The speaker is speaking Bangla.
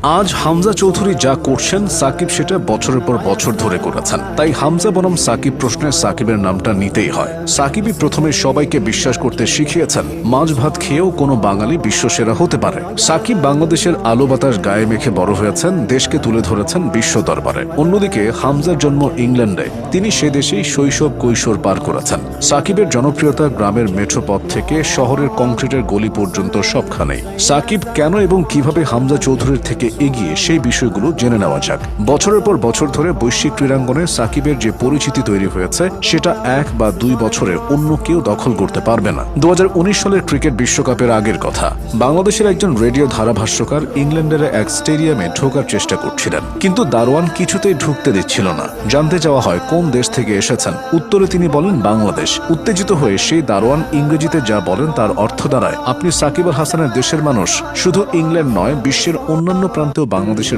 আজ হামজা চৌধুরী যা করছেন সাকিব সেটা বছরের পর বছর ধরে করেছেন। তাই হামজা বনাম সাকিব প্রশ্নে সাকিবের নামটা নিতেই হয়। সাকিবই প্রথমে সবাইকে বিশ্বাস করতে শিখিয়েছেন মাছ ভাত খেয়েও কোনো বাঙালি বিশ্বসেরা হতে পারে। সাকিব বাংলাদেশের আলো বাতাস গায়ে মেখে বড় হয়েছেন, দেশকে তুলে ধরেছেন বিশ্ব দরবারে। অন্যদিকে হামজার জন্ম ইংল্যান্ডে, তিনি সে দেশেই শৈশব কৈশোর পার করেছেন। সাকিবের জনপ্রিয়তা গ্রামের মেঠো পথ থেকে শহরের কংক্রিটের গলি পর্যন্ত সবখানেই। সাকিব কেন এবং কিভাবে হামজা চৌধুরীর থেকে এগিয়ে, সেই বিষয়গুলো জেনে নেওয়া যাক। বছরের পর বছর ধরে বৈশ্বিক ক্রীড়াঙ্গনে সাকিবের যে পরিচিতি তৈরি হয়েছে, সেটা 1 বা 2 বছরে অন্য কেউ দখল করতে পারবে না। 2019 সালের ক্রিকেট বিশ্বকাপের আগের কথা। বাংলাদেশের একজন রেডিও ধারাভাষ্যকার ইংল্যান্ডের এক স্টেডিয়ামে ঢোকার চেষ্টা করছিলেন, কিন্তু দারোয়ান কিছুতেই ঢুকতে দিচ্ছিল না। জানতে চাওয়া হয় কোন দেশ থেকে এসেছেন। উত্তরে তিনি বলেন বাংলাদেশ। উত্তেজিত হয়ে সেই দারোয়ান ইংরেজিতে যা বলেন তার অর্থ দাঁড়ায়, আপনি সাকিব আল হাসানের দেশের মানুষ। শুধু ইংল্যান্ড নয়, বিশ্বের অন্যান্য প্রান্তেও বাংলাদেশের